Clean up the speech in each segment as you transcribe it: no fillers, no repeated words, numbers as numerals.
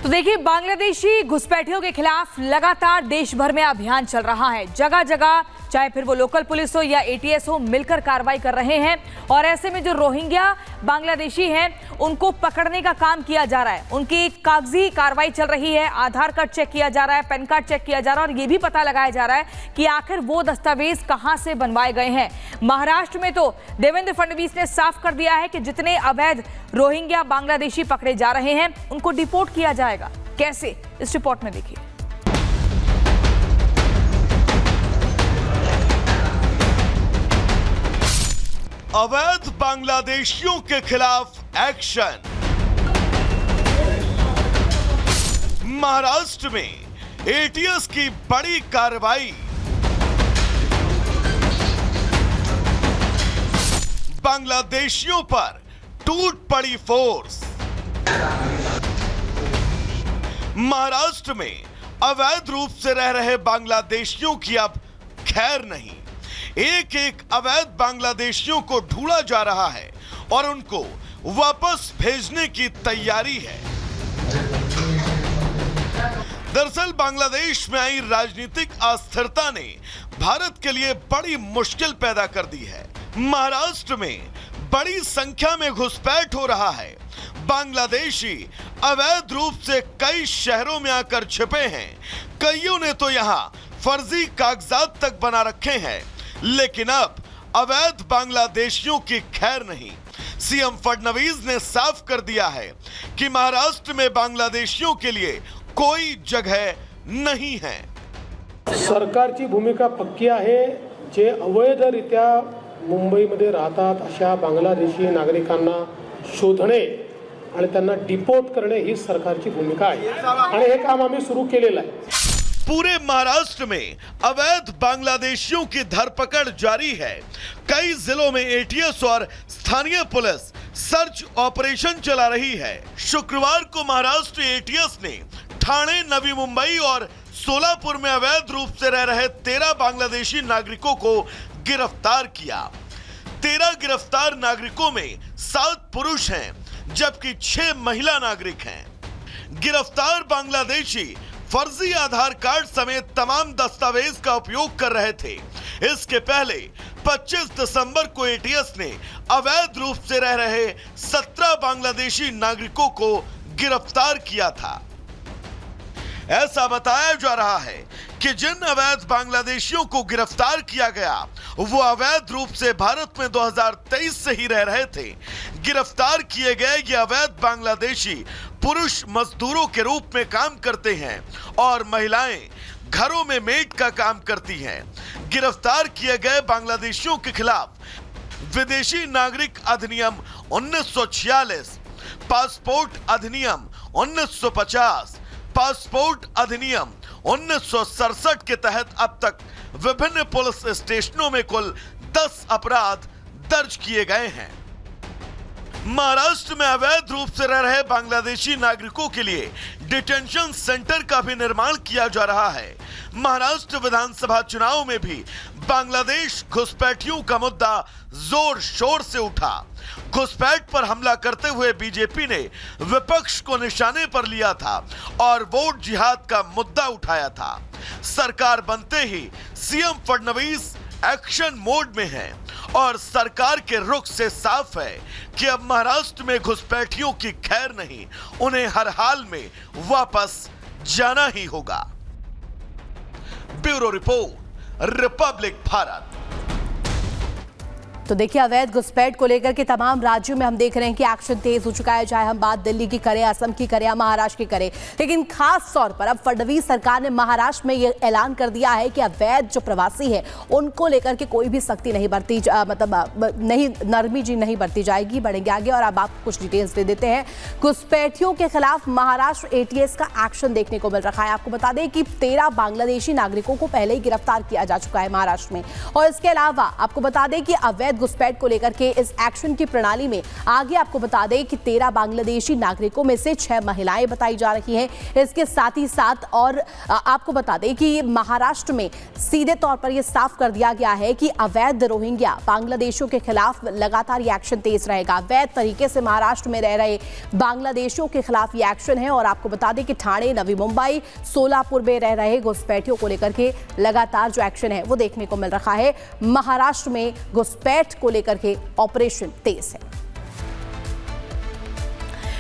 तो देखिए, बांग्लादेशी घुसपैठियों के खिलाफ लगातार देश भर में अभियान चल रहा है। जगह जगह, चाहे फिर वो लोकल पुलिस हो या एटीएस हो, मिलकर कार्रवाई कर रहे हैं। और ऐसे में जो रोहिंग्या बांग्लादेशी हैं, उनको पकड़ने का काम किया जा रहा है। उनकी कागजी कार्रवाई चल रही है, आधार कार्ड चेक किया जा रहा है, पैन कार्ड चेक किया जा रहा है, और ये भी पता लगाया जा रहा है कि आखिर वो दस्तावेज कहां से बनवाए गए हैं। महाराष्ट्र में तो देवेंद्र फडणवीस ने साफ कर दिया है कि जितने अवैध रोहिंग्या बांग्लादेशी पकड़े जा रहे हैं, उनको डिपोर्ट किया जाएगा। कैसे, इस रिपोर्ट में देखिए। अवैध बांग्लादेशियों के खिलाफ एक्शन। महाराष्ट्र में एटीएस की बड़ी कार्रवाई। बांग्लादेशियों पर टूट पड़ी फोर्स। महाराष्ट्र में अवैध रूप से रह रहे बांग्लादेशियों की अब खैर नहीं। एक एक अवैध बांग्लादेशियों को ढूंढा जा रहा है और उनको वापस भेजने की तैयारी है। दरअसल बांग्लादेश में आई राजनीतिक अस्थिरता ने भारत के लिए बड़ी मुश्किल पैदा कर दी है। महाराष्ट्र में बड़ी संख्या में घुसपैठ हो रहा है। बांग्लादेशी अवैध रूप से कई शहरों में आकर छिपे हैं। कईयों ने तो यहां फर्जी कागजात तक बना रखे हैं। लेकिन अब अवैध बांग्लादेशियों की खैर नहीं। सीएम फडणवीस ने साफ कर दिया है कि महाराष्ट्र में बांग्लादेशियों के लिए कोई जगह नहीं है। सरकारची भूमिका पक्की आहे। जे अवैधरित्या मुंबईमध्ये राहतात अशा बांग्लादेशी नागरिकांना शोधणे आणि त्यांना डिपोर्ट करणे ही सरकारची भूमिका आहे आणि हे काम आम्ही सुरू केलेलं आहे। पूरे महाराष्ट्र में अवैध बांग्लादेशियों की धरपकड़ जारी है। कई जिलों में एटीएस और स्थानीय पुलिस सर्च ऑपरेशन चला रही है। शुक्रवार को महाराष्ट्र एटीएस ने ठाणे, नवी मुंबई और सोलापुर में अवैध रूप से रह रहे 13 बांग्लादेशी नागरिकों को गिरफ्तार किया। 13 गिरफ्तार नागरिकों में 7 पुरुष हैं, जबकि 6 महिला नागरिक हैं। गिरफ्तार बांग्लादेशी फर्जी आधार कार्ड समेत तमाम दस्तावेज का उपयोग कर रहे थे। इसके पहले 25 दिसंबर को एटीएस ने अवैध रूप से रह रहे 17 बांग्लादेशी नागरिकों को गिरफ्तार किया था। ऐसा बताया जा रहा है कि जिन अवैध बांग्लादेशियों को गिरफ्तार किया गया, वो अवैध रूप से भारत में 2023 से ही रह रहे थे। गिरफ्तार किए गए ये अवैध बांग्लादेशी पुरुष मजदूरों के रूप में काम करते हैं और महिलाएं घरों में मेड का काम करती हैं। गिरफ्तार किए गए बांग्लादेशियों के खिलाफ विदेशी नागरिक अधिनियम 1946, पासपोर्ट अधिनियम 1950, पासपोर्ट अधिनियम 1967 के तहत अब तक विभिन्न पुलिस स्टेशनों में कुल 10 अपराध दर्ज किए गए हैं। महाराष्ट्र में अवैध रूप से रह रहे बांग्लादेशी नागरिकों के लिए डिटेंशन सेंटर का भी निर्माण किया जा रहा है। महाराष्ट्र विधानसभा चुनाव में भी बांग्लादेश घुसपैठियों का मुद्दा जोर शोर से उठा। घुसपैठ पर हमला करते हुए बीजेपी ने विपक्ष को निशाने पर लिया था और वोट जिहाद का मुद्दा उठाया था। सरकार बनते ही सीएम फडणवीस एक्शन मोड में हैं और सरकार के रुख से साफ है कि अब महाराष्ट्र में घुसपैठियों की खैर नहीं, उन्हें हर हाल में वापस जाना ही होगा। Bureau report, Republic Bharat. तो देखिए, अवैध घुसपैठ को लेकर के तमाम राज्यों में हम देख रहे हैं कि एक्शन तेज हो चुका है। चाहे हम बात दिल्ली की करें, असम की करें या महाराष्ट्र की करें, लेकिन खास तौर पर अब फडणवीस सरकार ने महाराष्ट्र में ये ऐलान कर दिया है कि अवैध जो प्रवासी है उनको लेकर के कोई भी सख्ती नहीं बरती, नहीं नरमी जी नहीं बरती जाएगी। बढ़ेंगे आगे और अब आपको कुछ डिटेल्स दे देते हैं। घुसपैठियों के खिलाफ महाराष्ट्र एटीएस का एक्शन देखने को मिल रहा है। आपको बता दें कि 13 बांग्लादेशी नागरिकों को पहले ही गिरफ्तार किया जा चुका है महाराष्ट्र में। और इसके अलावा आपको बता दें कि अवैध अवैध घुसपैठ को लेकर के इस एक्शन की प्रणाली में आगे आपको बता दें कि 13 बांग्लादेशी नागरिकों में से 6 महिलाएं बताई जा रही हैं। इसके साथ ही साथ और आपको बता दें कि महाराष्ट्र में सीधे तौर पर यह साफ कर दिया गया है कि अवैध रोहिंग्या बांग्लादेशियों के खिलाफ लगातार ये एक्शन तेज रहेगा। अवैध तरीके से महाराष्ट्र में रह रहे बांग्लादेशियों के खिलाफ ये एक्शन है और आपको बता दें कि ठाणे, नवी मुंबई, सोलापुर में रह रहे घुसपैठियों को लेकर के लगातार जो एक्शन है वो देखने को मिल रहा है। महाराष्ट्र में घुसपैठ को लेकर के ऑपरेशन तेज है।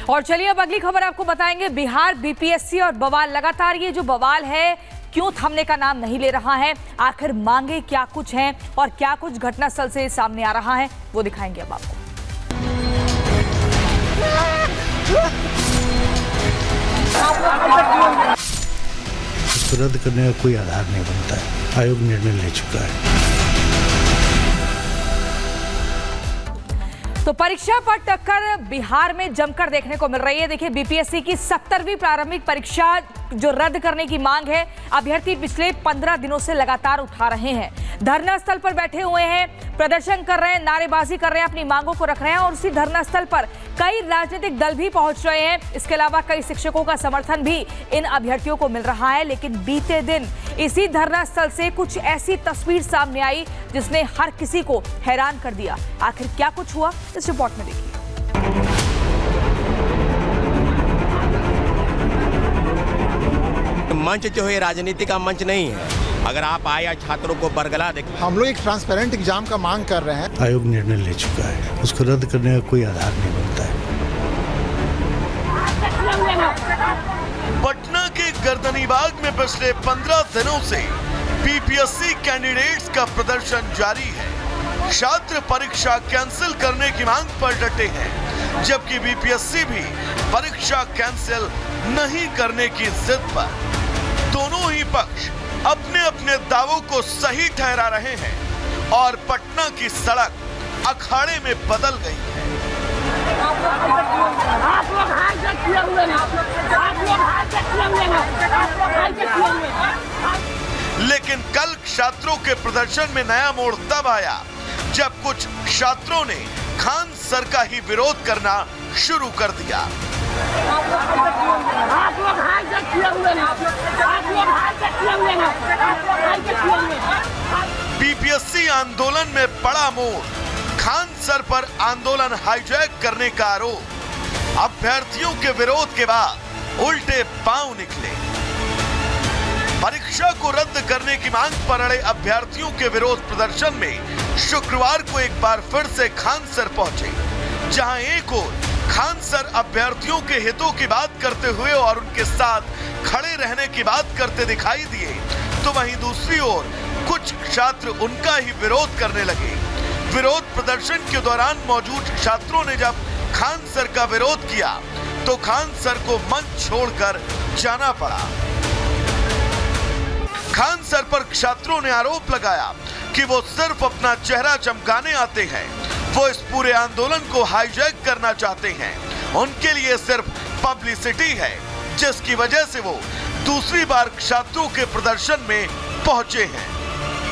और चलिए अब अगली खबर आपको बताएंगे। बिहार बीपीएससी और बवाल, लगातार ये जो बवाल है क्यों थमने का नाम नहीं ले रहा है, आखिर मांगे क्या कुछ हैं और क्या कुछ घटनास्थल से सामने आ रहा है वो दिखाएंगे अब आपको। इसको रद्द करने का कोई आधार नहीं बनता है। आयोग निर्णय ले चुका है। तो परीक्षा पर टक्कर बिहार में जमकर देखने को मिल रही है। देखिए, बीपीएससी की 70वीं प्रारंभिक परीक्षा जो रद्द करने की मांग है, अभ्यर्थी पिछले 15 दिनों से लगातार उठा रहे हैं। धरना स्थल पर बैठे हुए हैं, प्रदर्शन कर रहे हैं, नारेबाजी कर रहे हैं, अपनी मांगों को रख रहे हैं और उसी धरना स्थल पर कई राजनीतिक दल भी पहुंच रहे हैं। इसके अलावा कई शिक्षकों का समर्थन भी इन अभ्यर्थियों को मिल रहा है। लेकिन बीते दिन इसी धरना स्थल से कुछ ऐसी तस्वीर सामने आई जिसने हर किसी को हैरान कर दिया। आखिर क्या कुछ हुआ, इस रिपोर्ट में देखिए। मंच जो है राजनीति का मंच नहीं है। अगर आप आया छात्रों को बरगला देखें, हम लोग एक ट्रांसपेरेंट एग्जाम का मांग कर रहे हैं। आयोग निर्णय ले चुका है। उसको रद्द करने का कोई आधार नहीं बनता है। पटना के गर्दनीबाग में पिछले 15 दिनों से बीपीएससी कैंडिडेट्स का प्रदर्शन जारी है। छात्र परीक्षा कैंसिल करने की मांग पर डटे हैं, जबकि बीपीएससी भी परीक्षा कैंसिल नहीं करने की जिद पर। दोनों ही पक्ष अपने अपने दावों को सही ठहरा रहे हैं और पटना की सड़क अखाड़े में बदल गई है। लेकिन कल छात्रों के प्रदर्शन में नया मोड़ तब आया जब कुछ छात्रों ने खान सर का ही विरोध करना शुरू कर दिया। बीपीएससी आंदोलन में बड़ा मोड़, खान सर पर आंदोलन हाईजैक करने का आरोप। अभ्यर्थियों के विरोध के बाद उल्टे पांव निकले। परीक्षा को रद्द करने की मांग पर अड़े अभ्यर्थियों के विरोध प्रदर्शन में शुक्रवार को एक बार फिर से खान सर पहुंचे, जहां एक ओर खान सर अभ्यर्थियों के हितों की बात करते हुए और उनके साथ खड़े रहने की बात करते दिखाई दिए, तो वहीं दूसरी ओर कुछ छात्र उनका ही विरोध करने लगे। विरोध प्रदर्शन के दौरान मौजूद छात्रों ने जब खान सर का विरोध किया तो खान सर को मंच छोड़कर जाना पड़ा। खान सर पर छात्रों ने आरोप लगाया कि वो सिर्फ अपना चेहरा चमकाने आते हैं, वो इस पूरे आंदोलन को हाईजैक करना चाहते हैं। उनके लिए सिर्फ पब्लिसिटी है, जिसकी वजह से वो दूसरी बार छात्रों के प्रदर्शन में पहुंचे हैं।